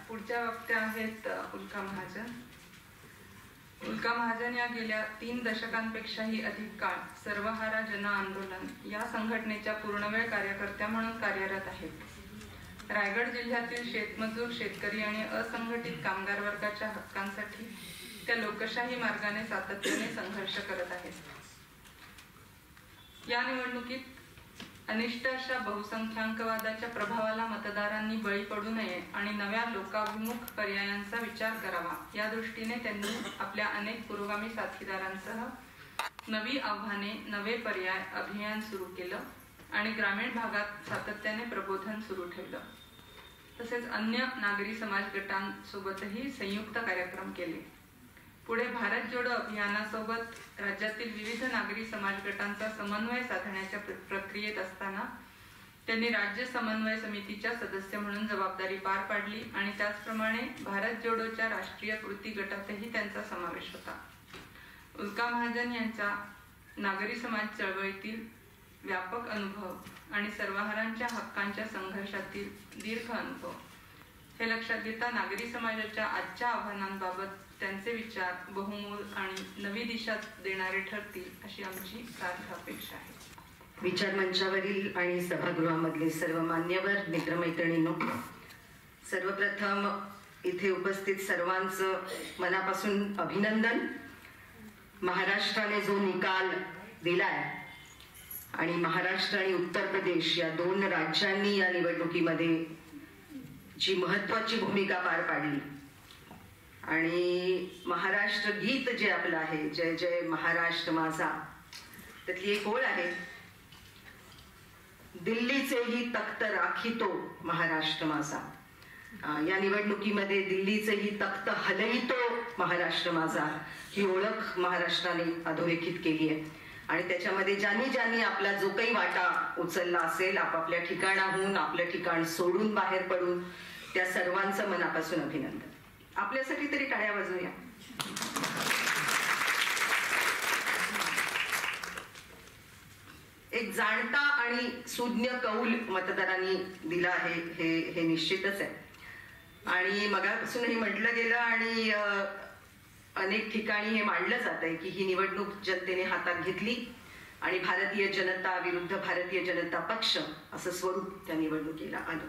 पुढच्या वक्त्या आहेत उल्का महाजन. उल्का महाजन या गेल्या 3 दशकांपेक्षाही अधिक काळ सर्वहारा जन आंदोलन या संघटनेच्या पूर्णवेळ कार्यकर्त्या म्हणून कार्यरत आहेत. रायगड जिल्ह्यातील शेतमजूर, शेतकरी आणि असंघटित कामगार वर्गाच्या हक्कांसाठी त्या लोकशाही मार्गाने सातत्याने संघर्ष करत आहेत. या निवडणुकीत अनिष्ट अशा बहुसंख्याकवादाच्या प्रभावाला मतदारांनी बळी पडू नये आणि नव्या लोकाभिमुख पर्यायांचा विचार करावा या दृष्टीने त्यांनी आपल्या अनेक पुरोगामी साथीदारांसह नवी आव्हाने, नवे पर्याय अभियान सुरू केलं आणि ग्रामीण भागात सातत्याने प्रबोधन सुरू ठेवलं. तसेच अन्य नागरी समाज गटांसोबतही संयुक्त कार्यक्रम केले. पुढे भारत जोडो अभियानासोबत राज्यातील विविध नागरी समाज गटांचा समन्वय साधण्याच्या प्रक्रियेत असताना त्यांनी राज्य समन्वय समितीच्या सदस्य म्हणून जबाबदारी पार पाडली आणि त्याचप्रमाणे भारत जोडोच्या राष्ट्रीय कृती गटातही त्यांचा समावेश होता. उल्का महाजन यांचा नागरी समाज चळवळीतील व्यापक अनुभव आणि सर्वहारांच्या हक्कांच्या संघर्षातील दीर्घ अनुभव हे लक्षात घेता नागरी समाजाच्या आजच्या आव्हानांबाबत त्यांचे विचार बहुमूल आणि नवी दिशा देणारे ठरतील अशी आमची सार्थ अपेक्षा आहे. विचार मंचावरील आणि सभागृहामधले सर्व मान्यवर, मित्रमैत्रिणींनो, सर्वप्रथम इथे उपस्थित सर्वांचं मनापासून अभिनंदन. महाराष्ट्राने जो निकाल दिलाय आणि महाराष्ट्र आणि उत्तर प्रदेश या 2 राज्यांनी या निवडणुकीमध्ये जी महत्वाची भूमिका पार पाडली आणि महाराष्ट्र गीत जे आपलं आहे, जय जय महाराष्ट्र माझा, त्यातली एक ओळ आहे, दिल्लीचेही तख्त राखितो महाराष्ट्र माझा. या निवडणुकीमध्ये दिल्लीचेही तख्त हलवितो महाराष्ट्र माझा ही ओळख महाराष्ट्राने अधोरेखित केली आहे. आणि त्याच्यामध्ये ज्यांनी ज्यांनी आपला जो काही वाटा उचलला असेल, आपापल्या ठिकाणाहून आपलं ठिकाण सोडून बाहेर पडून, त्या सर्वांचं मनापासून अभिनंदन. आपल्यासाठी तरी टाळ्या वाजवूया. एक जाणता आणि सुज्ञ कौल मतदारांनी दिला आहे हे निश्चितच आहे. आणि मगापासूनही म्हटलं गेलं आणि अनेक ठिकाणी हे मांडलं जात आहे की ही निवडणूक जनतेने हातात घेतली आणि भारतीय जनता विरुद्ध भारतीय जनता पक्ष असं स्वरूप त्या निवडणुकीला आलं.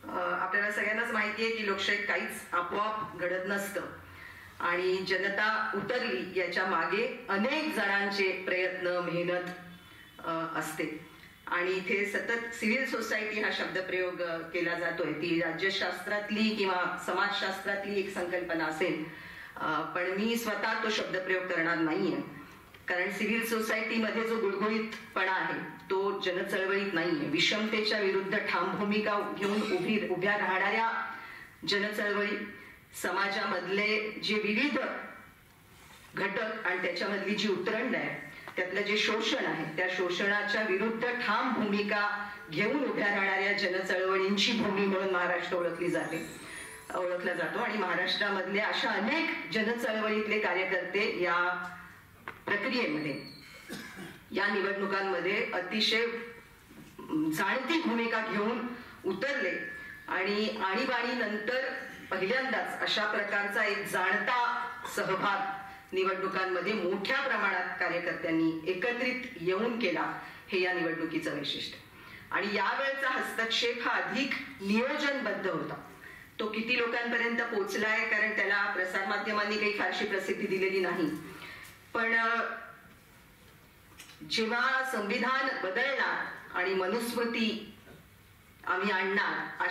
आपल्याला सगळ्यांनाच माहिती आहे की लोकशाहीत काहीच आपोआप घडत नसतं आणि जनता उतरली याच्या मागे अनेक जणांचे प्रयत्न, मेहनत असते. आणि इथे सतत सिव्हिल सोसायटी हा शब्दप्रयोग केला जातोय. ती राज्यशास्त्रातली किंवा समाजशास्त्रातली एक संकल्पना असेल, पण मी स्वतः तो शब्दप्रयोग करणार नाहीये. कारण सिव्हिल सोसायटीमध्ये जो गुळगुळीतपणा आहे तो जनचळवळीत नाहीये. विषमतेच्या विरुद्ध ठाम भूमिका घेऊन उभ्या राहणाऱ्या जनचळवळी, समाजामधले जे विविध घटक आणि त्याच्यामधली जी उतरंड आहे, त्यातलं जे शोषण आहे, त्या शोषणाच्या विरुद्ध ठाम भूमिका घेऊन उभ्या राहणाऱ्या जनचळवळींची भूमी म्हणून महाराष्ट्र ओळखला जातो. आणि महाराष्ट्रामधले अशा अनेक जनचळवळीतले कार्यकर्ते या प्रक्रियेमध्ये, या निवडणुकांमध्ये अतिशय जाणती भूमिका घेऊन उतरले आणि आणीबाणीनंतर पहिल्यांदाच अशा प्रकारचा एक जाणता सहभाग निवडणुकांमध्ये मोठ्या प्रमाणात कार्यकर्त्यांनी एकत्रित येऊन केला, हे या निवडणुकीचं वैशिष्ट्य. आणि यावेळचा हस्तक्षेप हा अधिक नियोजनबद्ध होता. तो किती लोकांपर्यंत पोहोचलाय, कारण त्याला प्रसारमाध्यमांनी काही फारशी प्रसिद्धी दिलेली नाही. पण जेव्हा संविधान बदलणार आणि मनुस्मृती आम्ही आणणार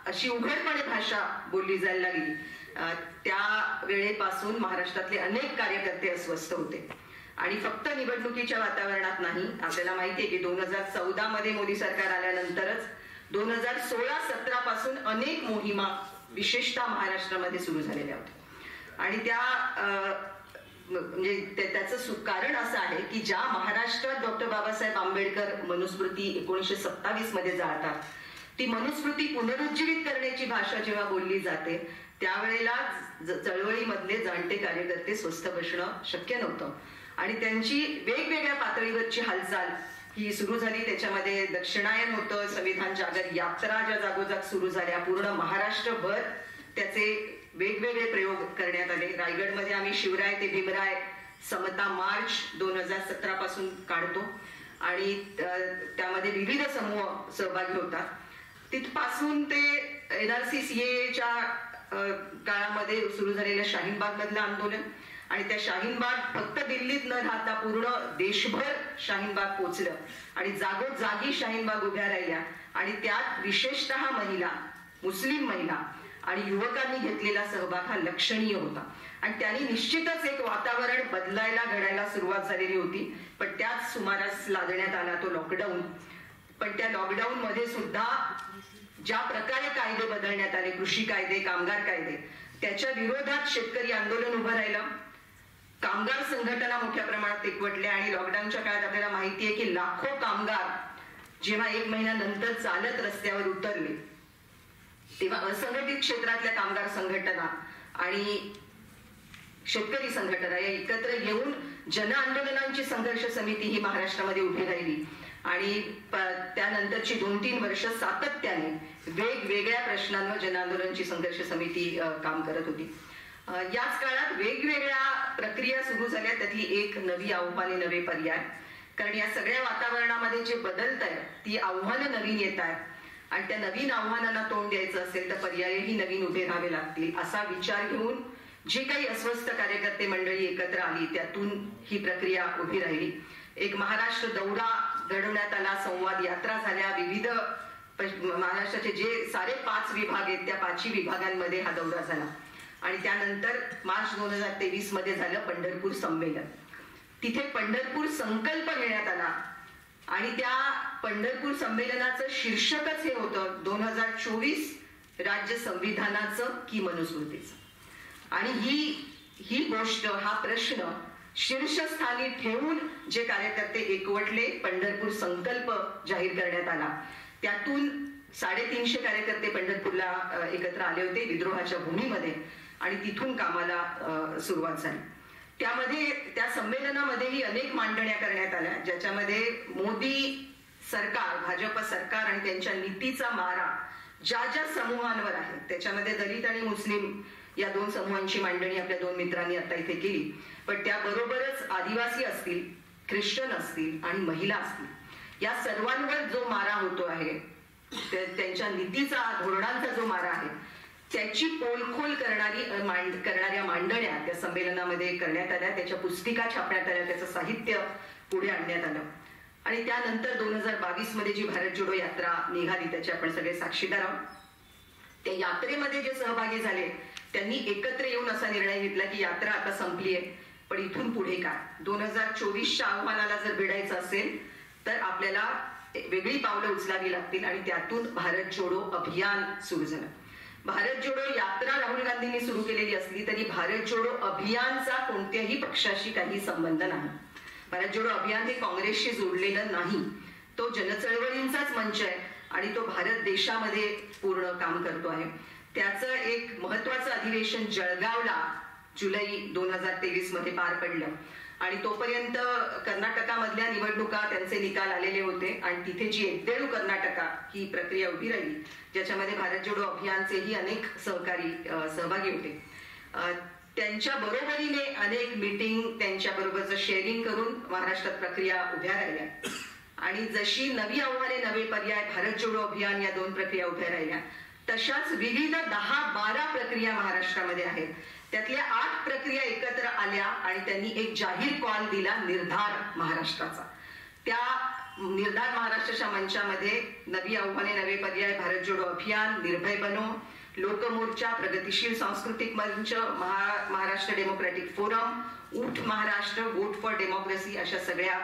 अशी उघडपणे भाषा बोलली जायला लागली, त्या वेळेपासून महाराष्ट्रातले अनेक कार्यकर्ते अस्वस्थ होते. आणि फक्त निवडणुकीच्या वातावरणात नाही, आपल्याला माहिती आहे की 2014 मध्ये मोदी सरकार आल्यानंतरच 2016-17 पासून अनेक मोहिमा विशेषतः महाराष्ट्रामध्ये सुरू झालेल्या होत्या. आणि त्या म्हणजे त्याचं कारण असं आहे की ज्या महाराष्ट्रात डॉक्टर बाबासाहेब आंबेडकर मनुस्मृती 1927 मध्ये जाळतात, ती मनुस्मृती पुनरुज्जीवित करण्याची भाषा जेव्हा बोलली जाते, त्यावेळेला चळवळीमधले जाणते कार्यकर्ते स्वस्थ बसणं शक्य नव्हतं आणि त्यांची वेगवेगळ्या पातळीवरची हालचाल ही सुरू झाली. त्याच्यामध्ये दक्षिणायन होतं, संविधान जागर यात्रा ज्या जागोजाग सुरू झाल्या, पूर्ण महाराष्ट्रभर त्याचे वेगवेगळे प्रयोग करण्यात आले. रायगडमध्ये आम्ही शिवराय ते भीमराय समता मार्च 2017 पासून काढतो आणि त्यामध्ये विविध समूह सहभागी होतात. तिथपासून ते NRC-CAAच्या काळामध्ये सुरू झालेलं शाहीनबाग मधलं आंदोलन आणि त्या शाहीनबाग फक्त दिल्लीत न राहता पूर्ण देशभर शाहीनबाग पोचलं आणि जागोजागी शाहीनबाग उभ्या राहिल्या आणि त्यात विशेषतः महिला, मुस्लिम महिला आणि युवकांनी घेतलेला सहभाग हा लक्षणीय होता आणि त्यांनी निश्चितच एक वातावरण बदलायला घडायला सुरुवात झालेली होती. पण त्याच सुमारास लादण्यात आला तो लॉकडाऊन. पण त्या लॉकडाऊन मध्ये सुद्धा ज्या प्रकारे कायदे बदलण्यात आले, कृषी कायदे, कामगार कायदे, त्याच्या विरोधात शेतकरी आंदोलन उभं राहिलं. कामगार संघटना मोठ्या प्रमाणात एकवटल्या आणि लॉकडाऊनच्या काळात आपल्याला माहिती आहे की लाखो कामगार जेव्हा 1 महिन्यानंतर चालत रस्त्यावर उतरले तेव्हा असंघटित क्षेत्रातल्या कामगार संघटना आणि शेतकरी संघटना या एकत्र येऊन जन आंदोलनांची संघर्ष समिती ही महाराष्ट्रामध्ये उभी राहिली आणि त्यानंतरची 2-3 वर्ष सातत्याने वेगवेगळ्या प्रश्नांवर जन आंदोलनाची संघर्ष समिती काम करत होती. याच काळात वेगवेगळ्या प्रक्रिया सुरू झाल्या. त्यातली एक नवी आव्हाने, नवे पर्याय. कारण या सगळ्या वातावरणामध्ये जे बदलत आहे ती आव्हानं नवीन येत आहेत आणि त्या नवीन आव्हानांना तोंड द्यायचं असेल तर पर्यायही नवीन उभे राहावे लागतील असा विचार घेऊन जी काही अस्वस्थ कार्यकर्ते मंडळी एकत्र आली त्यातून ही प्रक्रिया उभी राहिली. एक महाराष्ट्र दौरा घडवण्यात आला, संवाद यात्रा झाल्या, विविध महाराष्ट्राचे जे सारे 5 विभाग आहेत त्या 5ही विभागांमध्ये हा दौरा झाला आणि त्यानंतर मार्च 2023 मध्ये झालं पंढरपूर संमेलन. तिथे पंढरपूर संकल्प घेण्यात आला आणि त्या पंढरपूर संमेलनाचं शीर्षकच हे होतं 2024 राज्य संविधानाचं की मनुस्मृतीचं. आणि ही गोष्ट, हा प्रश्न शीर्षस्थानी ठेवून जे कार्यकर्ते एकवटले, पंढरपूर संकल्प जाहीर करण्यात आला. त्यातून 350 कार्यकर्ते पंढरपूरला एकत्र आले होते विद्रोहाच्या भूमीमध्ये आणि तिथून कामाला सुरुवात झाली. त्यामध्ये त्या संमेलनामध्येही अनेक मांडण्या करण्यात आल्या ज्याच्यामध्ये मोदी सरकार, भाजप सरकार आणि त्यांच्या नीतीचा मारा ज्या ज्या समूहांवर आहे, त्याच्यामध्ये दलित आणि मुस्लिम या 2 समूहांची मांडणी आपल्या 2 मित्रांनी आता इथे केली. पण त्याबरोबरच आदिवासी असतील, ख्रिश्चन असतील आणि महिला असतील, या सर्वांवर जो मारा होतो आहे, त्यांच्या नीतीचा, धोरणांचा जो मारा आहे त्याची पोलखोल करणाऱ्या मांडण्या त्या संमेलनामध्ये करण्यात आल्या. त्याच्या पुस्तिका छापण्यात आल्या, त्याचं साहित्य पुढे आणण्यात आलं आणि त्यानंतर 2022 मध्ये जी भारत जोडो यात्रा निघाली त्याचे आपण सगळे साक्षीदार आहोत. त्या यात्रेमध्ये जे सहभागी झाले त्यांनी एकत्र येऊन असा निर्णय घेतला की यात्रा आता संपली आहे, पण इथून पुढे काय, 2024च्या आव्हानाला जर भिडायचं असेल तर आपल्याला वेगळी पावलं उचलावी लागतील आणि त्यातून भारत जोडो अभियान सुरू झालं. भारत जोडो यात्रा राहुल गांधींनी सुरू केलेली असली तरी भारत जोडो अभियानचा कोणत्याही पक्षाशी काही संबंध नाही. भारत जोडो अभियान हे काँग्रेसशी जोडलेलं नाही, तो जनचळवळींचाच मंच आहे आणि तो भारत देशामध्ये पूर्ण काम करतो आहे. त्याचं एक महत्वाचं अधिवेशन जळगावला जुलै 2023 मध्ये पार पडलं आणि तोपर्यंत कर्नाटकामधल्या निवडणुका, त्यांचे निकाल आलेले होते आणि तिथे जी एकदेळू कर्नाटका ही प्रक्रिया उभी राहिली ज्याच्यामध्ये भारत जोडो अभियानचेही अनेक सहकारी सहभागी होते. त्यांच्या बरोबरीने अनेक मीटिंग, त्यांच्या बरोबरचं शेअरिंग करून महाराष्ट्रात प्रक्रिया उभ्या राहिल्या आणि जशी नवी आव्हाने, नवे पर्याय, भारत जोडो अभियान या 2 प्रक्रिया उभ्या राहिल्या तशाच विविध 10-12 प्रक्रिया महाराष्ट्रामध्ये आहेत. त्यातल्या 8 प्रक्रिया एकत्र आल्या आणि त्यांनी एक जाहीर कॉल दिला निर्धार महाराष्ट्राचा. त्या निर्धार महाराष्ट्राच्या मंचामध्ये नवी आव्हाने, नवे पर्याय, भारत जोडो अभियान, निर्भय बनो, लोकमोर्चा, प्रगतिशील सांस्कृतिक मंच, महाराष्ट्र डेमोक्रॅटिक फोरम, उठ महाराष्ट्र, वोट फॉर डेमोक्रेसी अशा सगळ्या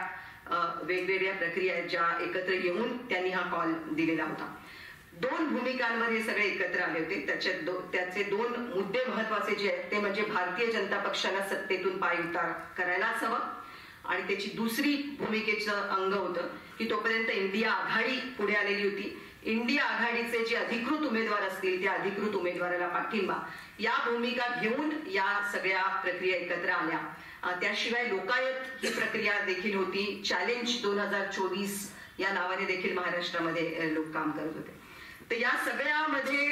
वेगवेगळ्या प्रक्रिया ज्या एकत्र येऊन त्यांनी हा कॉल दिलेला होता. 2 भूमिकांवर हे सगळे एकत्र आले होते. त्याचे 2 मुद्दे महत्वाचे जे आहेत ते म्हणजे भारतीय जनता पक्षाला सत्तेतून पायउतार करायलाच हवं आणि त्याची दुसरी भूमिकेचं अंग होतं की तोपर्यंत इंडिया आघाडी पुढे आलेली होती. इंडिया आघाडीचे जे अधिकृत उमेदवार असतील त्या अधिकृत उमेदवाराला पाठिंबा, या भूमिका घेऊन या सगळ्या प्रक्रिया एकत्र आल्या त्याशिवाय लोकायत ही प्रक्रिया देखील होती. चॅलेंज 2024 या नावाने देखील महाराष्ट्रामध्ये लोक काम करत होते. तर या सगळ्यामध्ये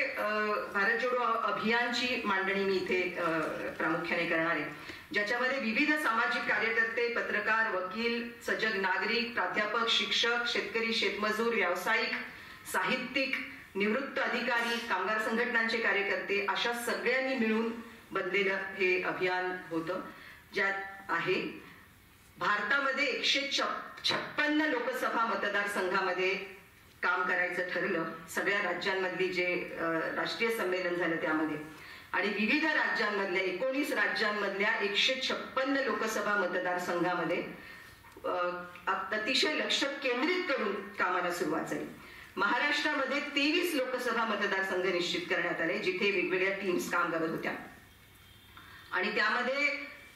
भारत जोडो अभियानची मांडणी मी इथे प्रामुख्याने करणार आहे, ज्याच्यामध्ये विविध सामाजिक कार्यकर्ते, पत्रकार, वकील, सजग नागरिक, प्राध्यापक, शिक्षक, शेतकरी, शेतमजूर, व्यावसायिक, साहित्यिक, निवृत्त अधिकारी, कामगार संघटनांचे कार्यकर्ते अशा सगळ्यांनी मिळून बनलेलं हे अभियान होतं, ज्यात आहे भारतामध्ये 156 लोकसभा मतदारसंघामध्ये काम करायचं ठरलं. सगळ्या राज्यांमधली जे राष्ट्रीय संमेलन झालं त्यामध्ये, आणि विविध राज्यांमधल्या 19 राज्यांमधल्या 156 लोकसभा मतदारसंघामध्ये अतिशय लक्ष केंद्रित करून कामाला सुरुवात झाली. महाराष्ट्रामध्ये 23 लोकसभा मतदारसंघ निश्चित करण्यात आले, जिथे वेगवेगळ्या टीम्स काम करत होत्या. आणि त्यामध्ये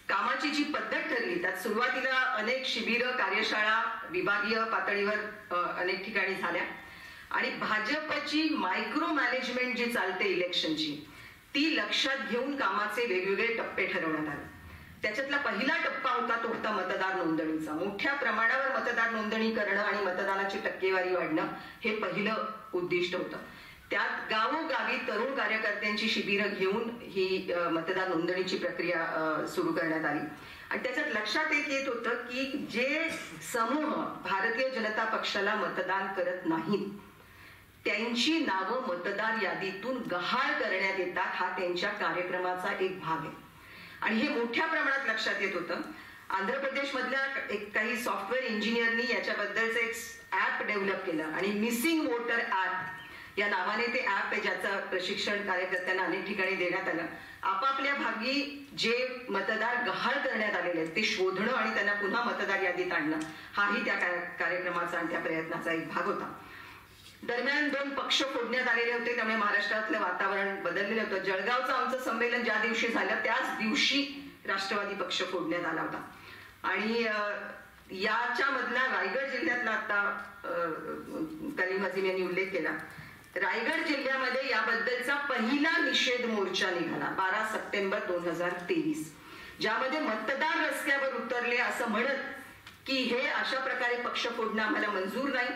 कामाची जी पद्धत ठरली, त्यात सुरुवातीला अनेक शिबिरं, कार्यशाळा विभागीय पातळीवर अनेक ठिकाणी झाल्या. आणि भाजपची मायक्रो मॅनेजमेंट जी चालते इलेक्शनची, ती लक्षात घेऊन कामाचे वेगवेगळे टप्पे ठरवण्यात आले. त्याच्यातला पहिला टप्पा होता तो होता मतदार नोंदणीचा. मोठ्या प्रमाणावर मतदार नोंदणी करणं आणि मतदानाची टक्केवारी वाढणं हे पहिलं उद्दिष्ट होतं. त्यात गावोगावी तरुण कार्यकर्त्यांची शिबिरं घेऊन ही मतदार नोंदणीची प्रक्रिया सुरू करण्यात आली. आणि त्याच्यात लक्षात येत होतं की जे समूह भारतीय जनता पक्षाला मतदान करत नाहीत, त्यांची नावं मतदार यादीतून गहाळ करण्यात येतात, हा त्यांच्या कार्यक्रमाचा एक भाग आहे. आणि हे मोठ्या प्रमाणात लक्षात येत होतं. आंध्र प्रदेश मधल्या काही सॉफ्टवेअर इंजिनियरनी याच्याबद्दलचं एक ऍप डेव्हलप केलं आणि मिसिंग वोटर ऍप या नावाने ते ऍप आहे, ज्याचं प्रशिक्षण कार्यकर्त्यांना अनेक ठिकाणी देण्यात आलं. आपापल्या भागी जे मतदार गहाळ करण्यात आलेले आहेत ते शोधणं आणि त्यांना पुन्हा मतदार यादीत आणणं, हाही त्या कार्यक्रमाचा आणि त्या प्रयत्नाचा एक भाग होता. दरम्यान 2 पक्ष फोडण्यात आलेले होते, त्यामुळे महाराष्ट्रातलं वातावरण बदललेलं होतं. जळगावचं आमचं संमेलन ज्या दिवशी झालं त्याच दिवशी राष्ट्रवादी पक्ष फोडण्यात आला होता. आणि याच्या मधला रायगड जिल्ह्यातला आता कलीम अजीम यांनी उल्लेख केला. रायगड जिल्ह्यामध्ये याबद्दलचा पहिला निषेध मोर्चा निघाला 12 सप्टेंबर 2023, ज्यामध्ये मतदार रस्त्यावर उतरले असं म्हणत की हे अशा प्रकारे पक्ष फोडणं आम्हाला मंजूर नाही,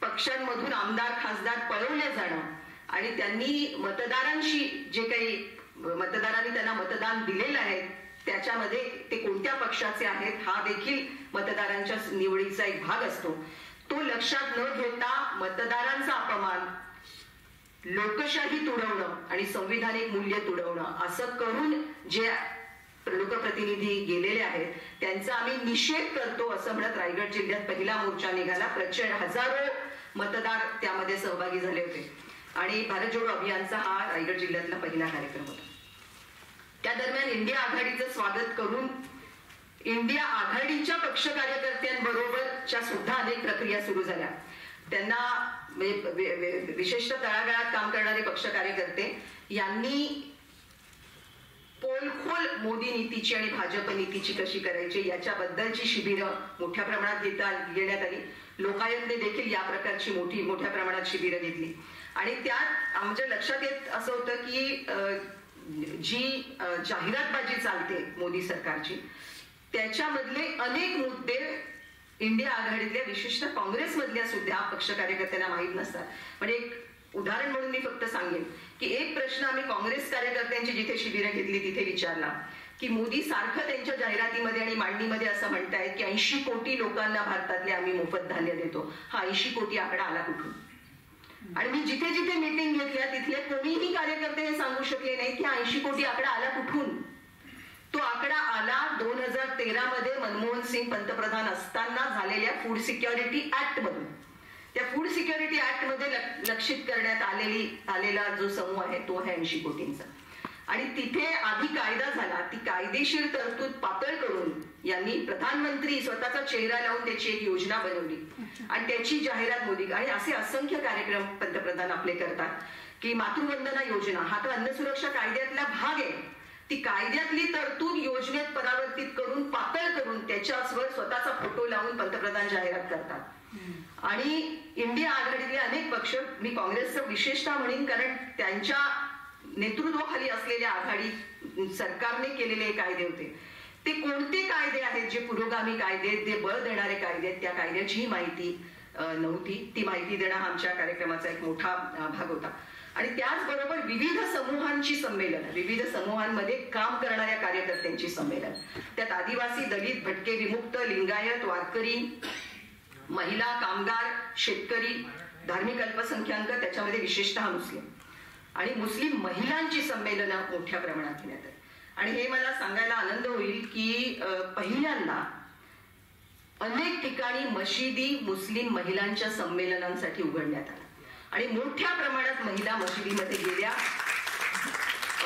पक्षांमधून आमदार खासदार पळवले जाणं आणि त्यांनी मतदारांशी जे काही मतदारांनी त्यांना मतदान दिलेलं आहे त्याच्यामध्ये ते कोणत्या पक्षाचे आहेत हा देखील मतदारांच्या निवडीचा एक भाग असतो. तो लक्षात न घेता मतदारांचा अपमान, लोकशाही तुडवणं आणि संविधानिक मूल्य तुडवणं असं करून जे लोकप्रतिनिधी गेलेले आहेत त्यांचा आम्ही निषेध करतो असं म्हणत रायगड जिल्ह्यात पहिला मोर्चा निघाला. प्रचंड हजारो मतदार त्यामध्ये सहभागी झाले होते आणि भारत जोडो अभियानचा हा रायगड जिल्ह्यातला पहिला कार्यक्रम होता. त्या दरम्यान इंडिया आघाडीचं स्वागत करून इंडिया आघाडीच्या पक्ष कार्यकर्त्यांबरोबरच्या सुद्धा अनेक प्रक्रिया सुरू झाल्या. त्यांना विशेषतः तळागाळात काम करणारे पक्ष कार्यकर्ते यांनी पोलखोल मोदी नीतीची आणि भाजप नीतीची कशी करायची याच्याबद्दलची शिबिरं मोठ्या प्रमाणात घेण्यात आली. लोकायुक्तने देखील या प्रकारची मोठ्या प्रमाणात शिबिरं घेतली. आणि त्यात आमच्या लक्षात येत असं होतं की जी जाहिरातबाजी चालते मोदी सरकारची त्याच्यामधले अनेक मुद्दे इंडिया आघाडीतल्या विशेषतः काँग्रेसमधल्या सुद्धा पक्ष कार्यकर्त्यांना माहीत नसतात. म्हणजे एक उदाहरण म्हणून मी फक्त सांगेन की एक प्रश्न आम्ही काँग्रेस कार्यकर्त्यांची जिथे शिबिरं घेतली तिथे विचारला की मोदी सारखं त्यांच्या जाहिरातीमध्ये आणि मांडणीमध्ये असं म्हणतायत की 80 कोटी लोकांना भारतातले आम्ही मोफत धान्य देतो, हा 80 कोटी आकडा आला कुठून? आणि मी जिथे जिथे मीटिंग घेतल्या तिथले कोणीही कार्यकर्ते हे सांगू शकले नाही की 80 कोटी आकडा आला कुठून. तो आकडा आला 2013 मध्ये मनमोहन सिंग पंतप्रधान असताना झालेल्या फूड सिक्युरिटी ऍक्ट मधून. त्या फूड सिक्युरिटी ऍक्ट मध्ये लक्षित करण्यात आलेला जो समूह आहे तो आहे 80 कोटींचा. आणि तिथे आधी कायदा झाला, ती कायदेशीर तरतूद पातळ करून यांनी प्रधानमंत्री स्वतःचा चेहरा लावून त्याची एक योजना बनवली आणि त्याची जाहिरात मोदी आणि असे असंख्य कार्यक्रम पंतप्रधान आपले करतात की मातृवंदना योजना हा तर अन्न सुरक्षा कायद्यातला भाग आहे. ती कायद्यातली तरतूद योजनेत परावर्तित करून पातळ करून त्याच्यावर स्वतःचा फोटो लावून पंतप्रधान जाहिरात करतात. आणि इंडिया आघाडीतले अनेक पक्ष, मी काँग्रेसचं विशेषतः म्हणेन कारण त्यांच्या नेतृत्वाखाली असलेल्या आघाडी सरकारने केलेले कायदे होते, ते कोणते कायदे आहेत जे पुरोगामी कायदे, ते बळ देणारे कायदे आहेत, त्या कायद्याचीही माहिती नव्हती. ती माहिती देणं हा आमच्या कार्यक्रमाचा एक मोठा भाग होता. आणि त्याचबरोबर विविध समूहांची संमेलन, विविध समूहांमध्ये काम करणाऱ्या कार्यकर्त्यांची संमेलन, त्यात आदिवासी, दलित, भटके, विमुक्त, लिंगायत, वारकरी, महिला, कामगार, शेतकरी, धार्मिक अल्पसंख्याक, त्याच्यामध्ये विशेषतः मुस्लिम आणि मुस्लिम महिलांची संमेलनं मोठ्या प्रमाणात घेण्यात आली. आणि हे मला सांगायला आनंद होईल की पहिल्यांदा अनेक ठिकाणी मशिदी मुस्लिम महिलांच्या संमेलनांसाठी उघडण्यात आल्या आणि मोठ्या प्रमाणात महिला मशिदीमध्ये गेल्या.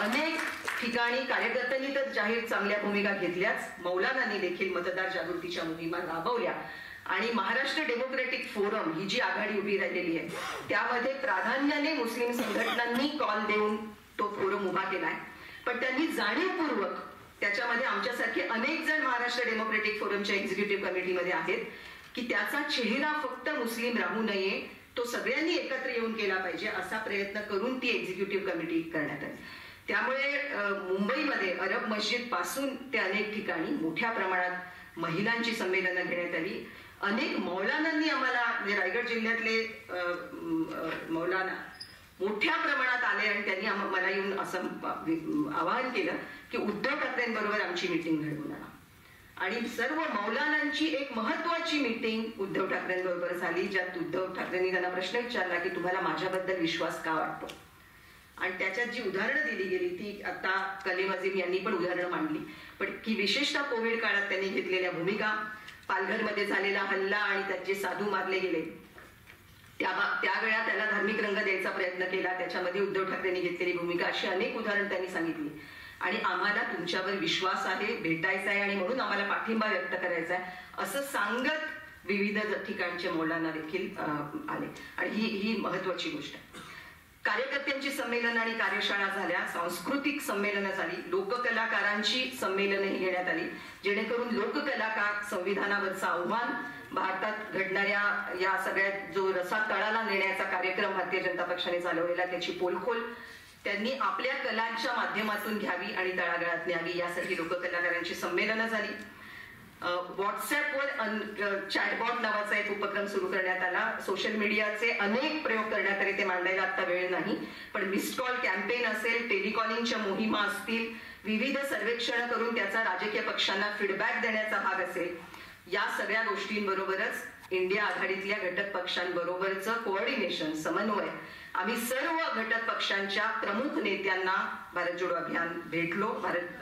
अनेक ठिकाणी कार्यकर्त्यांनी तर जाहीर चांगल्या भूमिका घेतल्याच, मौलानांनी देखील मतदार जागृतीच्या मोहिमा राबवल्या. आणि महाराष्ट्र डेमोक्रेटिक फोरम ही जी आघाडी उभी राहिलेली आहे त्यामध्ये प्राधान्याने मुस्लिम संघटनांनी कॉल देऊन तो फोरम उभा केलाय. पण त्यांनी जाणीवपूर्वक त्याच्यामध्ये आमच्यासारखे अनेक जण महाराष्ट्र डेमोक्रेटिक फोरमच्या एक्झिक्युटिव्ह कमिटीमध्ये आहेत की त्याचा चेहरा फक्त मुस्लिम राहू नये, तो सगळ्यांनी एकत्र येऊन केला पाहिजे असा प्रयत्न करून ती एक्झिक्युटिव्ह कमिटी करण्यात आली. त्यामुळे मुंबईमध्ये अरब मस्जिद पासून ते अनेक ठिकाणी मोठ्या प्रमाणात महिलांची संमेलनं घेण्यात आली. अनेक मौलानांनी आम्हाला, म्हणजे रायगड जिल्ह्यातले मौलाना मोठ्या प्रमाणात आले आणि त्यांनी मला येऊन असं आवाहन केलं की उद्धव ठाकरेंबरोबर आमची मीटिंग घडवून आणा. आणि सर्व मौलानांची एक महत्वाची मीटिंग उद्धव ठाकरेंबरोबर झाली, ज्यात उद्धव ठाकरेंनी त्यांना प्रश्न विचारला की तुम्हाला माझ्याबद्दल विश्वास का वाटतो. आणि त्याच्यात जी उदाहरणं दिली गेली ती आता कलीम अजीम यांनी पण उदाहरणं मांडली, पण की विशेषतः कोविड काळात त्यांनी घेतलेल्या भूमिका, पालघरमध्ये झालेला हल्ला आणि त्यात जे साधू मारले गेले त्यावेळा त्याला धार्मिक रंग द्यायचा प्रयत्न केला, त्याच्यामध्ये उद्धव ठाकरेंनी घेतलेली भूमिका, अशी अनेक उदाहरणं त्यांनी सांगितली. आणि आम्हाला तुमच्यावर विश्वास आहे, भेटायचा आहे आणि म्हणून आम्हाला पाठिंबा व्यक्त करायचा आहे असं सांगत विविध ठिकाणचे मौलाना देखील आले. आणि ही महत्वाची गोष्ट आहे. कार्यकर्त्यांची संमेलन आणि कार्यशाळा झाल्या, सांस्कृतिक संमेलनं झाली, लोककलाकारांची संमेलनही घेण्यात आली, जेणेकरून लोककलाकार संविधानावरचं आव्हान, भारतात घडणाऱ्या या सगळ्यात जो रसा तळाला नेण्याचा कार्यक्रम भारतीय जनता पक्षाने चालवलेला त्याची पोलखोल त्यांनी आपल्या कलांच्या माध्यमातून घ्यावी आणि तळागाळात न्यावी, यासाठी लोककलाकारांची संमेलनं झाली. व्हॉट्सअपवर चॅटबॉट नावाचा एक उपक्रम सुरू करण्यात आला. सोशल मीडियाचे अनेक प्रयोग करण्यात आले, ते मांडायला आता वेळ नाही, पण मिस्ड कॉल कॅम्पेन असेल, टेलिकॉलिंगच्या मोहिमा असतील, विविध सर्वेक्षण करून त्याचा राजकीय पक्षांना फीडबॅक देण्याचा भाग असेल, या सगळ्या गोष्टींबरोबरच इंडिया आघाडीतल्या घटक पक्षांबरोबरचं कोऑर्डिनेशन, समन्वय, आम्ही सर्व घटक पक्षांच्या प्रमुख नेत्यांना भारत जोडो अभियान भेटलो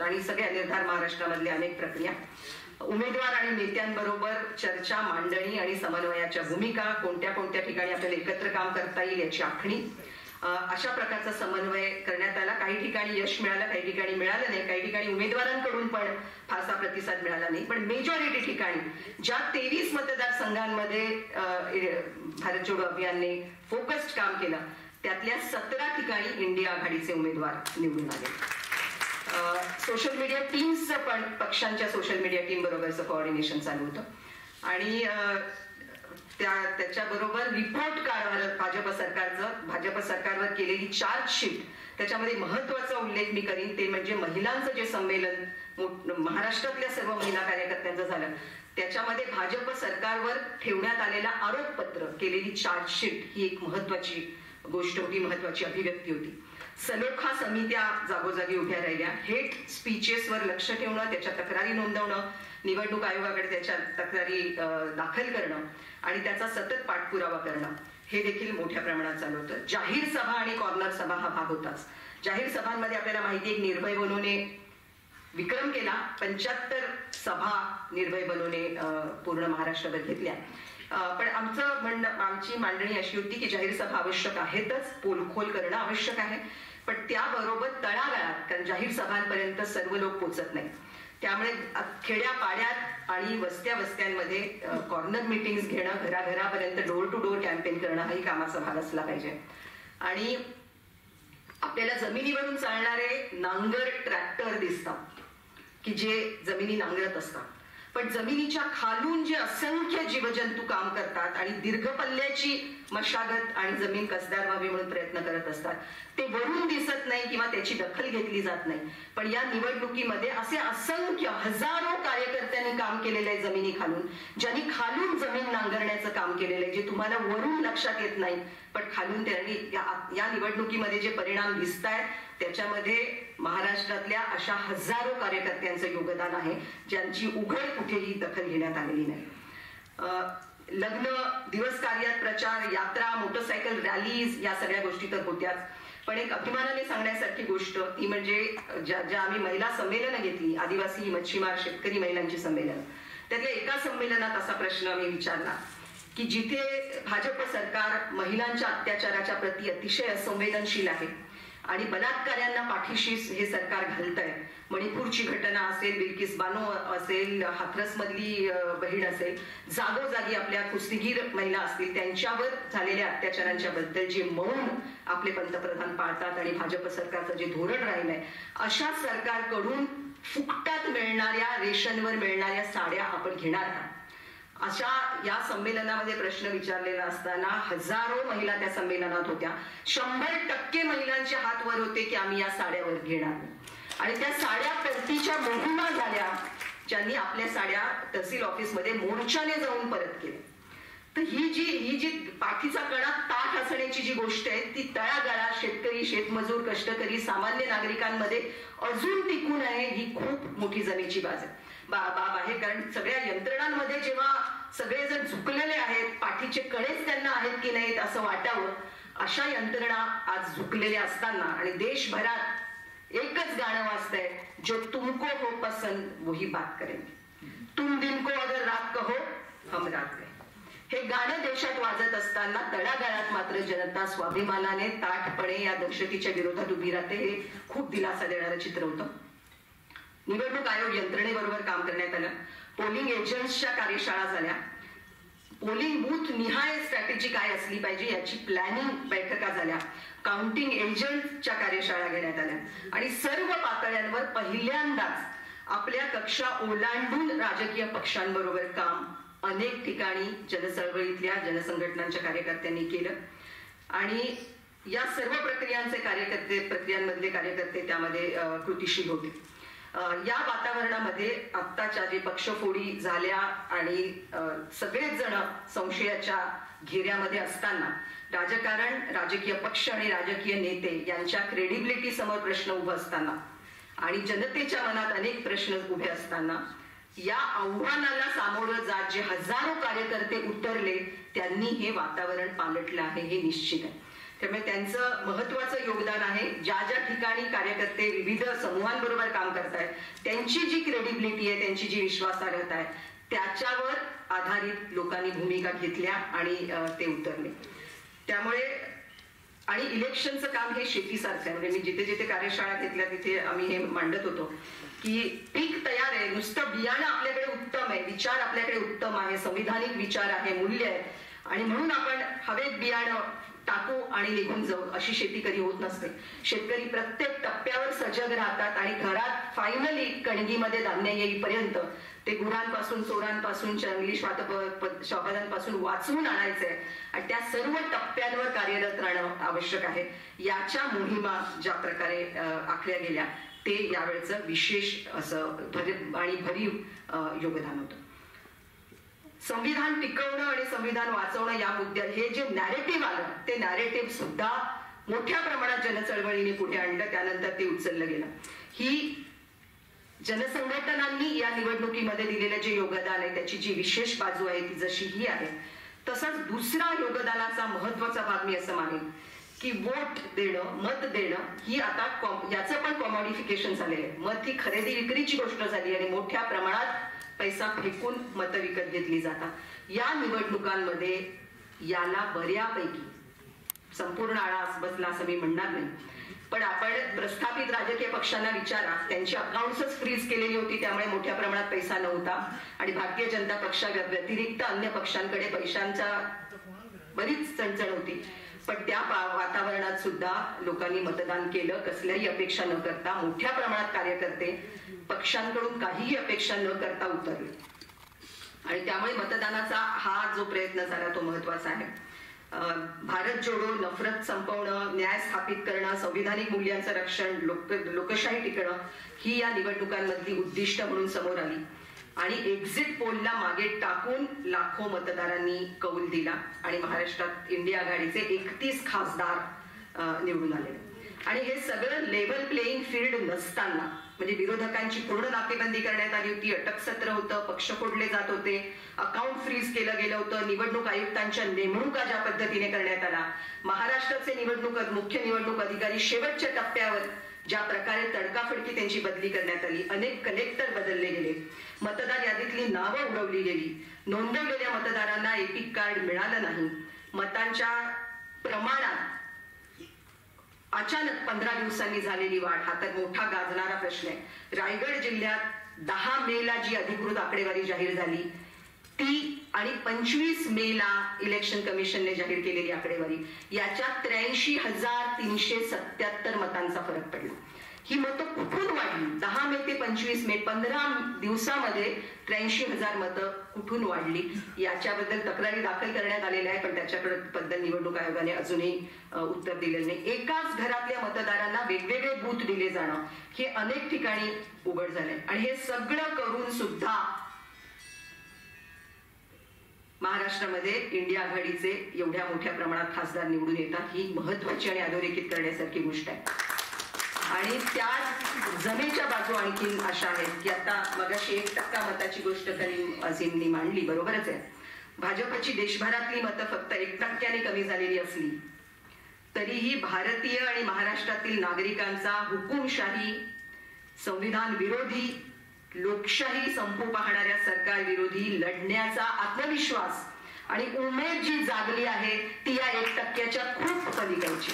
आणि सगळ्या निर्धार महाराष्ट्रामधल्या अनेक प्रक्रिया, उमेदवार आणि नेत्यांबरोबर चर्चा, मांडणी आणि समन्वयाच्या भूमिका, कोणत्या कोणत्या ठिकाणी आपल्याला एकत्र काम करता येईल याची आखणी, अशा प्रकारचा समन्वय करण्यात आला. काही ठिकाणी यश मिळालं, काही ठिकाणी मिळालं नाही, काही ठिकाणी उमेदवारांकडून पण फारसा प्रतिसाद मिळाला नाही, पण मेजॉरिटी ठिकाणी ज्या 23 मतदारसंघांमध्ये भारत जोडो अभियानने फोकस्ड काम केलं त्यातल्या 17 ठिकाणी इंडिया आघाडीचे उमेदवार निवडून आले. सोशल मीडिया टीम्सचं पण पक्षांच्या सोशल मीडिया टीम बरोबरचं कोऑर्डिनेशन चालू होतं आणि त्याच्याबरोबर रिपोर्ट कार्ड भाजप सरकारवर केलेली चार्जशीट, त्याच्यामध्ये महत्वाचा उल्लेख मी करीन ते म्हणजे महिलांचं जे संमेलन महाराष्ट्रातल्या सर्व महिला कार्यकर्त्यांचं झालं, त्याच्यामध्ये भाजप सरकारवर ठेवण्यात आलेला आरोपपत्र, केलेली चार्जशीट ही एक महत्वाची गोष्ट होती, महत्वाची अभिव्यक्ती होती. सलोखा समित्या जागोजागी उभ्या राहिल्या, हेट स्पीचेसवर लक्ष ठेवणं, त्याच्या तक्रारी नोंदवणं, निवडणूक आयोगाकडे त्याच्या तक्रारी दाखल करणं आणि त्याचा सतत पाठपुरावा करणं, हे देखील मोठ्या प्रमाणात चालू होतं. जाहीर सभा आणि कॉर्नर सभा हा भाग होताच. जाहीर सभांमध्ये आपल्याला माहिती आहे निर्भय बनवणे विक्रम केला, 75 सभा निर्भय बनवणे पूर्ण महाराष्ट्रभर घेतल्या. पण आमची मांडणी अशी होती की जाहीर सभा आवश्यक आहेतच, पोलखोल करणं आवश्यक आहे, पण त्याबरोबर तळागाळात, कारण जाहीर सभांपर्यंत सर्व लोक पोचत नाही, त्यामुळे खेड्यापाड्यात आणि वस्त्यांमध्ये कॉर्नर मीटिंग्स घेणं, घराघरापर्यंत डोर टू डोर कॅम्पेन करणं हाही कामाचा भाग असला पाहिजे. आणि आपल्याला जमिनीवरून चालणारे नांगर ट्रॅक्टर दिसतात की जे जमिनी नांगरत असतात, पण जमिनीच्या खालून जे असंख्य जीवजंतू काम करतात आणि दीर्घ पल्ल्याची मशागत आणि जमीन कसदार व्हावी म्हणून प्रयत्न करत असतात, ते वरून दिसत नाही किंवा त्याची दखल घेतली जात नाही. पण या निवडणुकीमध्ये असे असंख्य हजारो कार्यकर्त्यांनी काम केलेलं आहे जमिनी खालून, ज्यांनी खालून जमीन नांगरण्याचं काम केलेलं आहे, जे तुम्हाला वरून लक्षात येत नाही. पण खालून त्यांनी या निवडणुकीमध्ये जे परिणाम दिसत आहेत त्याच्यामध्ये महाराष्ट्रातल्या अशा हजारो कार्यकर्त्यांचं योगदान आहे, ज्यांची उघड कुठेही दखल घेण्यात आलेली नाही. लग्न, दिवस कार्यात प्रचार, यात्रा, मोटरसायकल रॅलीज या सगळ्या गोष्टी तर होत्याच. पण एक अभिमानाने सांगण्यासारखी गोष्ट ती म्हणजे ज्या आम्ही महिला संमेलनं घेतली, आदिवासी, मच्छीमार, शेतकरी महिलांची संमेलन, त्यातल्या एका संमेलनात असा प्रश्न आम्ही विचारला की जिथे भाजप सरकार महिलांच्या अत्याचाराच्या प्रती अतिशय असंवेदनशील आहे आणि बलात्कार्यांना पाठीशी हे सरकार घालतंय, मणिपूरची घटना असेल, बिल्किस बानो असेल, हाथरस मधली बहीण असेल, जागोजागी आपल्या कुस्तीगीर महिला असतील, त्यांच्यावर झालेल्या अत्याचारांच्या बद्दल जे मौन आपले पंतप्रधान पाळतात आणि भाजप सरकारचं जे धोरण राहिलंय, अशा सरकारकडून फुकटात मिळणाऱ्या, रेशनवर मिळणाऱ्या साड्या आपण घेणार का? अशा या संमेलनामध्ये प्रश्न विचारलेला असताना हजारो महिला त्या संमेलनात होत्या. 100% महिलांचे हात वर होते की आम्ही या साड्यावर घेणार. आणि त्या साड्या परतीच्या मोहिमा झाल्या, ज्यांनी आपल्या साड्या तहसील ऑफिसमध्ये मोर्चाने जाऊन परत केल्या. तर ही जी पाठीचा कणा ताठ असण्याची जी गोष्ट आहे ती तळागाळात शेतकरी, शेतमजूर, कष्टकरी, सामान्य नागरिकांमध्ये अजून टिकून आहे, ही खूप मोठी जमेची बाब आहे. कारण सगळ्या यंत्रणांमध्ये जेव्हा सगळेजण झुकलेले आहेत, पाठीचे कणेच त्यांना आहेत की नाहीत असं वाटावं, अशा यंत्रणा आज झुकलेल्या असताना आणि देशभरात एकच गाणं वाजतंय, जो तुमको हो पसंद वही बात करेंगे, तुम दिन को अगर रात कहो हम रात गए. हे गाणं देशात वाजत असताना तळागाळात मात्र जनता स्वाभिमानाने ताठपणे या दहशतीच्या विरोधात उभी राहते. हे खूप दिलासा देणारं चित्र होतं. निवडणूक आयोग यंत्रणेबरोबर काम करण्यात आलं. पोलिंग एजंट्सच्या कार्यशाळा झाल्या. पोलिंग बूथ निहाय स्ट्रॅटेजी काय असली पाहिजे याची प्लॅनिंग बैठका झाल्या. काउंटिंग एजंटच्या कार्यशाळा घेण्यात आल्या आणि सर्व पातळ्यांवर पहिल्यांदाच आपल्या कक्षा ओलांडून राजकीय पक्षांबरोबर काम अनेक ठिकाणी जनचळवळीतल्या जनसंघटनांच्या कार्यकर्त्यांनी केलं. आणि या सर्व प्रक्रियांमधले कार्यकर्ते त्यामध्ये कृतीशील होते. या वातावरणामध्ये आत्ताच्या जे पक्षफोडी झाल्या आणि सगळेच जण संशयाच्या घेऱ्यामध्ये असताना राजकारण, राजकीय पक्ष आणि राजकीय नेते यांच्या क्रेडिबिलिटी समोर प्रश्न उभे असताना आणि जनतेच्या मनात अनेक प्रश्न उभे असताना या आव्हानाला सामोरं जात जे हजारो कार्यकर्ते उतरले त्यांनी हे वातावरण पालटलं आहे, हे निश्चित आहे. त्यामुळे त्यांचं महत्वाचं योगदान आहे. ज्या ज्या ठिकाणी कार्यकर्ते विविध समूहांबरोबर काम करतायत त्यांची जी क्रेडिबिलिटी आहे, त्यांची जी विश्वासार्हता आहे, त्याच्यावर आधारित लोकांनी भूमिका घेतल्या आणि ते उतरले. त्यामुळे आणि इलेक्शनचं काम हे शेतीसारखं आहे. म्हणजे मी जिथे जिथे कार्यशाळा घेतल्या तिथे आम्ही हे मांडत होतो की पीक तयार आहे, नुसतं बियाणं आपल्याकडे उत्तम आहे, विचार आपल्याकडे उत्तम आहे, संविधानिक विचार आहे, मूल्य आहे आणि म्हणून आपण हवेत बियाणं टाकू आणि निघून जाऊ अशी शेती कधी होत नसते. शेतकरी प्रत्येक टप्प्यावर सजग राहतात आणि घरात फायनली कणगीमध्ये धान्य येईपर्यंत ते गुरांपासून, चोरांपासून, जंगली श्वापदांपासून वाचवून आणायचंय आणि त्या सर्व टप्प्यांवर कार्यरत राहणं आवश्यक आहे. याच्या मोहिमा ज्या प्रकारे आखल्या गेल्या ते यावेळेचं विशेष असं भरीव योगदान होतं. संविधान टिकवणं आणि संविधान वाचवणं या मुद्द्यात हे जे नॅरेटिव्ह आलं ते नॅरेटिव्ह सुद्धा मोठ्या प्रमाणात जनचळवळीने पुढे आणलं. त्यानंतर ते उचललं गेलं. ही जनसंघटनांनी या निवडणुकीमध्ये दिलेलं जे योगदान आहे त्याची जी विशेष बाजू आहे ती जशी ही आहे, तसंच दुसरा योगदानाचा महत्वाचा भाग मी असं मानेन की वोट देणं, मत देणं ही आता याचं पण कॉमोडिफिकेशन झालेलं आहे. मत ही खरेदी विक्रीची गोष्ट झाली आणि मोठ्या प्रमाणात पैसा फेकून मतं विकत घेतली जातात. या निवडणुकांमध्ये याला बऱ्यापैकी संपूर्ण आळा बसला असं मी म्हणणार नाही, पण आपण प्रस्थापित राजकीय पक्षांना विचारा, त्यांची अकाउंट्सच फ्रीज केलेली होती, त्यामुळे मोठ्या प्रमाणात पैसा नव्हता आणि भारतीय जनता पक्षा व्यतिरिक्त अन्य पक्षांकडे पैशांचा बरीच चणचण होती. पण त्या वातावरणात सुद्धा लोकांनी मतदान केलं, कसल्याही अपेक्षा न करता. मोठ्या प्रमाणात कार्यकर्ते पक्षांकडून काहीही अपेक्षा न करता उतरले. आणि त्यामुळे मतदानाचा हा जो प्रयत्न झाला तो महत्वाचा आहे. भारत जोडो, नफरत संपवणं, न्याय स्थापित करणं, संविधानिक मूल्यांचं रक्षण, लोकशाही टिकणं ही या निवडणुकांमधली उद्दिष्ट म्हणून समोर आली. आणि एक्झिट पोलला मागे टाकून लाखो मतदारांनी कौल दिला आणि महाराष्ट्रात इंडिया आघाडीचे 31 खासदार निवडून आले. आणि हे सगळं लेव्हल प्लेइंग फील्ड नसताना, म्हणजे विरोधकांची पूर्ण नाकेबंदी करण्यात आली होती, अटक सत्र होतं, पक्ष फोडले जात होते, अकाउंट फ्रीज केलं गेलं होतं, निवडणूक आयुक्तांच्या नेमणुका ज्या पद्धतीने करण्यात आला, महाराष्ट्राचे मुख्य निवडणूक अधिकारी शेवटच्या टप्प्यावर ज्या प्रकारे तडकाफडकी त्यांची बदली करण्यात आली, अनेक कलेक्टर बदलले गेले, मतदार यादीतली नावं उडवली गेली, नोंदवलेल्या मतदारांना एपिक कार्ड मिळालं नाही, मतांच्या प्रमाणात अचानक 15 दिवसांनी झालेली वाढ हा तर मोठा गाजणारा प्रश्न आहे. रायगड जिल्ह्यात 10 मेला जी अधिकृत आकडेवारी जाहीर झाली ती आणि 25 मेला इलेक्शन कमिशनने जाहीर केलेली आकडेवारी याच्यात 83,377 मतांचा फरक पडला. ही मतं कुठून वाढली? 10 मे ते 25 मे 15 दिवसामध्ये 83,000 मतं कुठून वाढली याच्याबद्दल तक्रारी दाखल करण्यात आलेल्या आहे, पण त्याच्याबद्दल निवडणूक आयोगाने अजूनही उत्तर दिलेलं नाही. एकाच घरातल्या मतदारांना वेगवेगळे बूथ दिले जाणं हे अनेक ठिकाणी उघड झाले आणि हे सगळं करून सुद्धा महाराष्ट्रामध्ये इंडिया आघाडीचे एवढ्या मोठ्या प्रमाणात खासदार निवडून येतात ही महत्वाची आणि अधोरेखित करण्यासारखी गोष्ट आहे. आणि त्या जमेच्या बाजू आणखीन अशा आहेत की आता मगाशी 1% मताची गोष्ट करीम अझीमनी मांडली, बरोबरच आहे. भाजपची देशभरातली मतं फक्त 1% कमी झालेली असली तरीही भारतीय आणि महाराष्ट्रातील नागरिकांचा हुकुमशाही, संविधान विरोधी, लोकशाही संपू पाहणाऱ्या सरकार विरोधी लढण्याचा आत्मविश्वास आणि उमेद जी जागली आहे ती या 1%च्या खूप पलीकडची.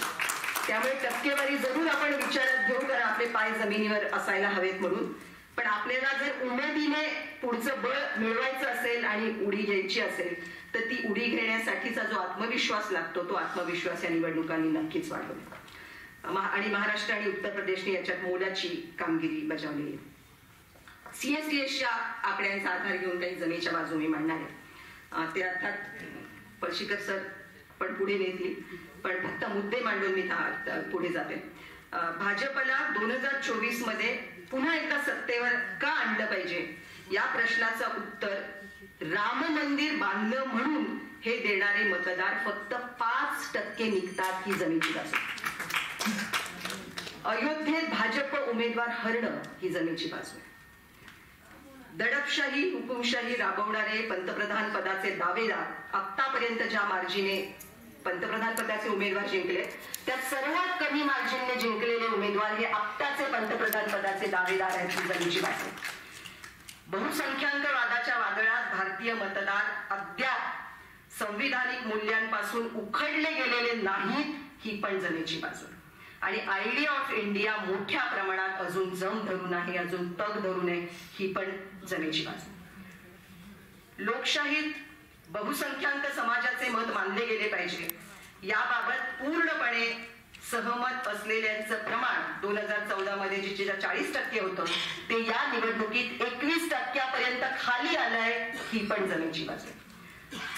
त्यामुळे टक्केवारी जरूर आपण विचारात घेऊ, कारण आपले पाय जमिनीवर असायला हवेत म्हणून, पण आपल्याला जर उमेदीने पुढचं बळ मिळवायचं असेल आणि उडी घ्यायची असेल तर ती उडी घेण्यासाठीचा जो आत्मविश्वास लागतो तो आत्मविश्वास या निवडणुकांनी नक्कीच वाढवला आणि महाराष्ट्र आणि उत्तर प्रदेशने याच्यात मोलाची कामगिरी बजावली आहे. CSTSच्या आकड्यांचा आधार घेऊन काही जमेच्या बाजू मी मांडणार आहे. ते अर्थात पळशीकर सर पण पुढे नेतील, पण फक्त मुद्दे मांडून मी पुढे जाते. भाजपला 2024 मध्ये पुन्हा एकदा सत्तेवर का आणलं पाहिजे या प्रश्नाचं उत्तर राम मंदिर बांधलं म्हणून हे देणारे मतदार फक्त 5% निघतात ही जमेची बाजू. अयोध्येत भाजप उमेदवार हरणं ही जमेची बाजू आहे. दडपशाही, हुकुमशाही राबवणारे पंतप्रधान पदाचे दावेदार आतापर्यंत ज्या मार्जिने पंतप्रधान पदाचे उमेदवार जिंकले त्यात सर्वात कमी मार्जिनने जिंकलेले उमेदवार हे आत्ताचे पंतप्रधान पदाचे दावेदार आहेत ही जमेची बाजू. बहुसंख्याकवादाच्या वादळात भारतीय मतदार अद्याप संविधानिक मूल्यांपासून उखडले गेलेले नाहीत ही पण जमेची बाजू. आणि आयडिया ऑफ इंडिया मोठ्या प्रमाणात अजून जम धरून आहे, अजून तग धरून आहे ही पण जमेची बाजू. लोकशाहीत बहुसंख्याक समाजाचे मत मानले गेले पाहिजे याबाबत पूर्णपणे सहमत असलेल्यांचं प्रमाण 2014 मध्ये जे 40% होतं ते या निवडणुकीत 21% खाली आलंय ही पण जमेची बाजू.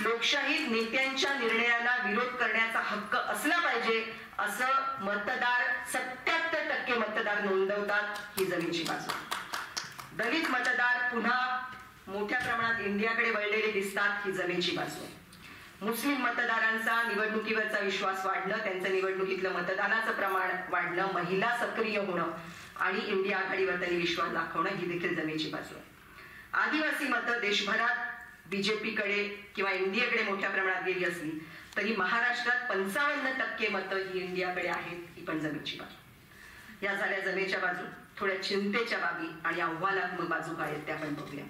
लोकशाहीत नेत्यांच्या निर्णयाला विरोध करण्याचा हक्क असला पाहिजे असं मतदार 77% मतदार नोंदवतात ही जमेची बाजू. दलित मतदार पुन्हा मोठ्या प्रमाणात इंडियाकडे वळलेले दिसतात ही जमेची बाजू. मुस्लिम मतदारांचा निवडणुकीवरचा विश्वास वाढणं, त्यांचं निवडणुकीतलं मतदानाचं प्रमाण वाढणं, महिला सक्रिय होणं आणि इंडिया आघाडीवर त्यांनी विश्वास दाखवणं ही देखील जमेची बाजू आहे. आदिवासी मतं देशभरात बीजेपीकडे किंवा इंडियाकडे मोठ्या प्रमाणात गेली असली तरी महाराष्ट्रात 55% मतं ही इंडियाकडे आहेत ही पण जमेची बाजू. या झाल्या जमेच्या बाजू. थोड्या चिंतेच्या बाबी आणि आव्हानात्मक बाजू काय आहेत त्या आपण बघूया.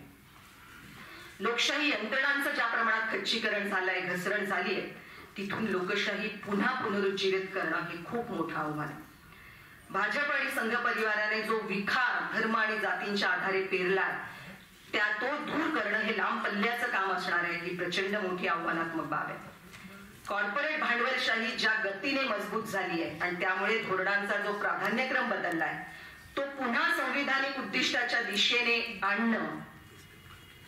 लोकशाही यंत्रणांचं ज्या प्रमाणात खच्चीकरण झालंय, घसरण झाली आहे, तिथून लोकशाही पुन्हा पुनरुज्जीवित करणं हे खूप मोठं आव्हान आहे. भाजप आणि संघ परिवाराने जो विखार धर्म आणि जातींच्या आधारे पेरलाय त्या तो दूर करणं हे लांब पल्ल्याचं काम असणार आहे ही प्रचंड मोठी आव्हानात्मक बाब आहे. कॉर्पोरेट भांडवलशाही ज्या गतीने मजबूत झाली आहे आणि त्यामुळे धोरणांचा जो प्राधान्यक्रम बदललाय तो पुन्हा संविधानिक उद्दिष्टाच्या दिशेने आणणं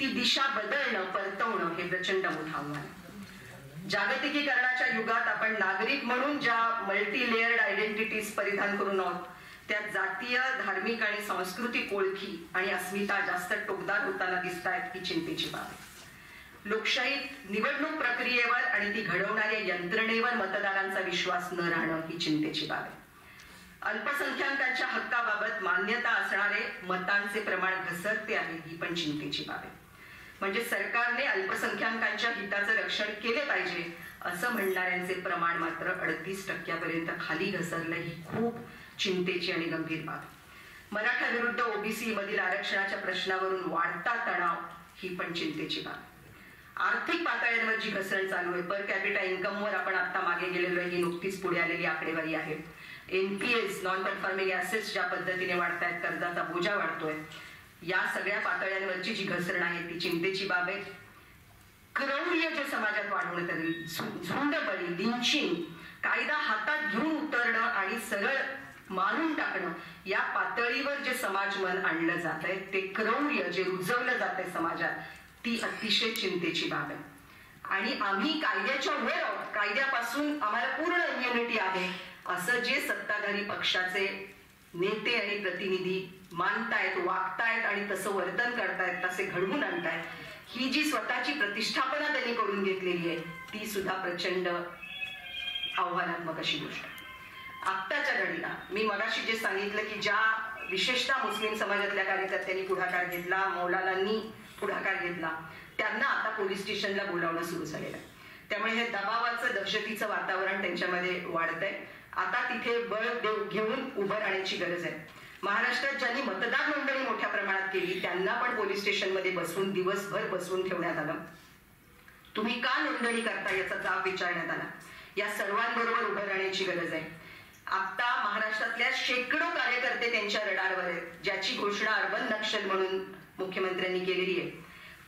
ती दिशा बदलणं, परतवणं हे प्रचंड मोठं आव्हान आहे. जागतिकीकरणाच्या युगात आपण नागरिक म्हणून ज्या मल्टी लेयर्ड आयडेंटिटीज परिधान करून आहोत, त्या जातीय, धार्मिक आणि सांस्कृतिक ओळखी आणि अस्मिता जास्त टोकदार होताना दिसत आहेत ही चिंतेची बाब आहे. लोकशाहीत निवडणूक प्रक्रियेवर आणि ती घडवणाऱ्या यंत्रणेवर मतदारांचा विश्वास न राहणं ही चिंतेची बाब आहे. अल्पसंख्याकांच्या हक्काबाबत मान्यता असणारे मतांचे प्रमाण घसरते आहे ही पण चिंतेची बाब आहे. म्हणजे सरकारने अल्पसंख्याकांच्या हिताचं रक्षण केले पाहिजे असं म्हणणाऱ्यांचे प्रमाण मात्र 38% खाली घसरलं ही खूप चिंतेची आणि गंभीर बाब आहे. मराठा विरुद्ध ओबीसी मधील आरक्षणाच्या प्रश्नावरून वाढता तणाव ही पण चिंतेची बाब आहे. आर्थिक पातळ्यांवर जी घसरण चालू आहे, पर कॅपिटा इन्कमवर आपण आता मागे गेलेलो आहे, ही नुकतीच पुढे आलेली आकडेवारी आहे. एनपीएस, नॉन कन्फर्मिंग ऍसेट्स ज्या पद्धतीने वाढतायत, कर्जाचा बोजा वाढतोय, या सगळ्या पातळ्यांवरची जी घसरण आहे ती चिंतेची बाब आहे. क्रौर्य जे समाजात वाढवण्यात आली, झुंडबळी, लिंचिंग, कायदा हातात घेऊन उतरणं आणि सरळ मारून टाकणं, या पातळीवर जे समाज मन आणलं जात आहे, ते क्रौर्य जे रुजवलं जात आहे समाजात, ती अतिशय चिंतेची बाब आहे. आणि आम्ही कायद्याच्या वर आहोत, कायद्यापासून आम्हाला पूर्ण इम्युनिटी आहे असं जे सत्ताधारी पक्षाचे नेते आणि प्रतिनिधी मानतायत, वागतायत आणि तसं वर्तन करतायत, तसे घडवून आणतायत, ही जी स्वतःची प्रतिष्ठापना त्यांनी करून घेतलेली आहे ती सुद्धा प्रचंड आव्हानात्मक अशी गोष्ट आहे. आत्ताच्या घडीला मी मगाशी जे सांगितलं की ज्या विशेषतः मुस्लिम समाजातल्या कार्यकर्त्यांनी पुढाकार घेतला, मौलानांनी पुढाकार घेतला, त्यांना आता पोलीस स्टेशनला बोलावणं सुरू झालेलं आहे. त्यामुळे हे दबावाचं, दहशतीचं वातावरण त्यांच्यामध्ये वाढतंय. आता तिथे बळ घेऊन उभं राहण्याची गरज आहे. महाराष्ट्रात ज्यांनी मतदार नोंदणी मोठ्या प्रमाणात केली त्यांना पण पोलीस स्टेशनमध्ये बसवून, दिवसभर बसवून ठेवण्यात आलं. तुम्ही का नोंदणी करता याचा जाब विचारण्यात आला. या सर्वांबरोबर उभं राहण्याची गरज आहे. आता महाराष्ट्रातल्या शेकडो कार्यकर्ते त्यांच्या रडारवर आहेत, ज्याची घोषणा अर्बन नक्षल म्हणून मुख्यमंत्र्यांनी केलेली आहे.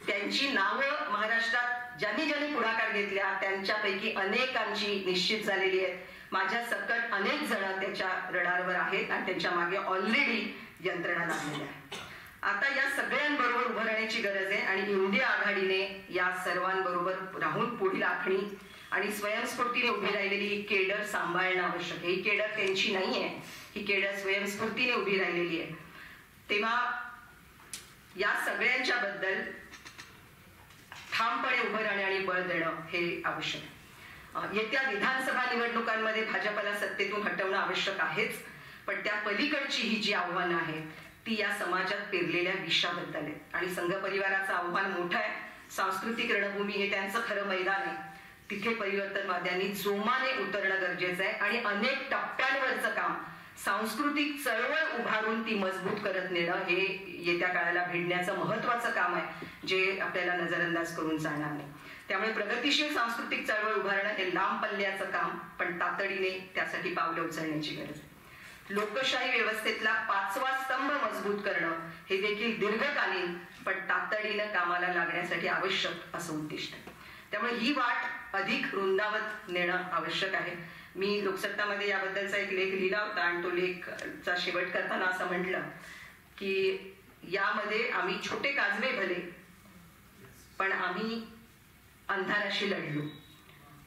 त्यांची नावं महाराष्ट्रात ज्यांनी पुढाकार घेतल्या त्यांच्यापैकी अनेकांची निश्चित झालेली आहेत. माझ्या सकट अनेक जण त्याच्या रडारवर आहेत आणि त्यांच्या मागे ऑलरेडी यंत्रणा लागलेल्या आहे. आता या सगळ्यांबरोबर उभं राहण्याची गरज आहे आणि इंडिया आघाडीने या सर्वांबरोबर राहून पुढील आखणी आणि स्वयंस्फूर्तीने उभी राहिलेली ही केडर सांभाळणं आवश्यक आहे. ही केडर त्यांची नाहीये, ही केडर स्वयंस्फूर्तीने उभी राहिलेली आहे. तेव्हा या सगळ्यांच्या बद्दल ठामपणे उभं राहणे आणि बळ देणं हे आवश्यक आहे. येत्या विधानसभा निवडणुकांमध्ये भाजपला सत्तेतून हटवणं आवश्यक आहेच, पण त्या पलीकडची ही जी आव्हानं आहेत ती या समाजात पेरलेल्या विषाबद्दल आहे. आणि संघ परिवाराचं आव्हान मोठं आहे. सांस्कृतिक रणभूमी हे त्यांचं खरं मैदान आहे. तिथे परिवर्तनवाद्यांनी जोमाने उतरणं गरजेचं आहे आणि अनेक टप्प्यांवरचं काम, सांस्कृतिक चळवळ उभारून ती मजबूत करत नेणं हे येत्या काळाला भिडण्याचं महत्वाचं काम आहे, जे आपल्याला नजरअंदाज करून चालणार नाही. त्यामुळे प्रगतिशील सांस्कृतिक चळवळ उभारणं हे लांब पल्ल्याचं काम, पण तातडीने त्यासाठी पावलं उचलण्याची गरज आहे. लोकशाही व्यवस्थेतला 5वा स्तंभ मजबूत करणं हे देखील दीर्घकालीन पण तातडीनं कामाला लागण्यासाठी आवश्यक असं उद्दिष्ट आहे. त्यामुळे ही वाट अधिक रुंदावत नेणं आवश्यक आहे. मी लोकसत्तामध्ये याबद्दलचा एक लेख लिहिला होता आणि तो लेखचा शेवट करताना असं म्हटलं की यामध्ये आम्ही छोटे काजवे भले, पण आम्ही अंधाराशी लढलो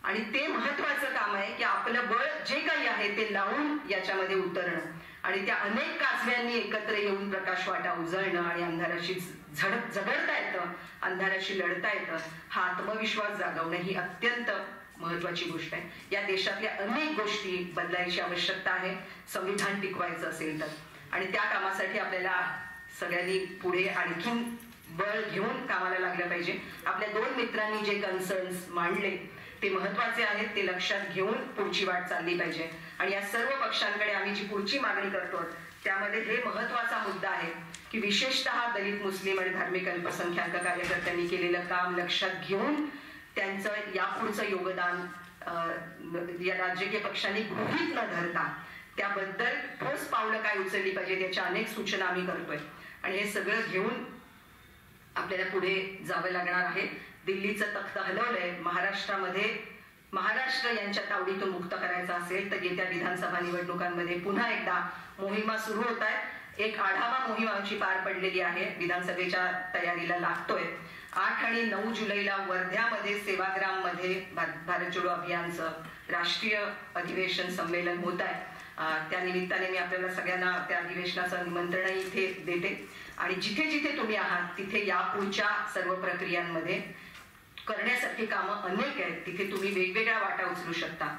आणि ते महत्वाचं काम आहे की आपलं बळ जे काही आहे ते लावून याच्यामध्ये उतरणं आणि त्या अनेक काजव्यांनी एकत्र येऊन प्रकाश वाटा उजळणं आणि अंधाराशी झगडता येतं, अंधाराशी लढता येतं, हा आत्मविश्वास जागवणं ही अत्यंत महत्वाची गोष्ट आहे. या देशातल्या अनेक गोष्टी बदलायची आवश्यकता आहे संविधान टिकवायचं असेल तर, आणि त्या कामासाठी आपल्याला सगळ्यांनी पुढे आणखीन बळ घेऊन कामाला लागलं पाहिजे. आपल्या 2 मित्रांनी जे कन्सर्न्स मांडले ते महत्वाचे आहेत, ते लक्षात घेऊन पुढची वाट चालली पाहिजे. आणि या सर्व पक्षांकडे आम्ही जी पुढची मागणी करतो त्यामध्ये हे महत्वाचा मुद्दा आहे की विशेषतः दलित, मुस्लिम आणि धार्मिक अल्पसंख्याक कार्यकर्त्यांनी केलेलं काम लक्षात घेऊन त्यांचं यापुढचं योगदान या राजकीय पक्षांनी गृहीत न धरता त्याबद्दल ठोस पावलं काय उचलली पाहिजे त्याच्या अनेक सूचना आम्ही करतोय. आणि हे सगळं घेऊन आपल्याला पुढे जावं लागणार आहे. दिल्लीचं तख्त हलवलंय. महाराष्ट्रामध्ये महाराष्ट्र यांच्या तावडीतून मुक्त करायचा असेल तर येत्या विधानसभा निवडणुकांमध्ये पुन्हा एकदा मोहिमा सुरू होत आहे. एक आढावा मोहीम आमची पार पडलेली आहे, विधानसभेच्या तयारीला लागतोय 8 आणि 9 जुलैला वर्ध्यामध्ये सेवाग्राममध्ये भारत जोडो अभियानचं राष्ट्रीय अधिवेशन संमेलन होत आहे. त्या निमित्ताने मी आपल्याला सगळ्यांना त्या अधिवेशनाचं निमंत्रणही इथे देते. आणि जिथे जिथे तुम्ही आहात तिथे यापुढच्या सर्व प्रक्रियांमध्ये करण्यासारखी कामं अनेक आहेत. तिथे तुम्ही वेगवेगळ्या वाटा उचलू शकता.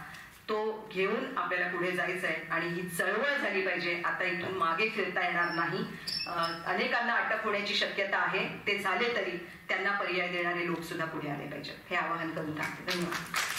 तो घेऊन आपल्याला पुढे जायचं आहे आणि ही चळवळ झाली पाहिजे. आता इथून मागे फिरता येणार नाही. अनेकांना अटक होण्याची शक्यता आहे. ते झाले तरी त्यांना पर्याय देणारे लोक सुद्धा पुढे आले पाहिजेत. हे आवाहन करून टाकते. धन्यवाद.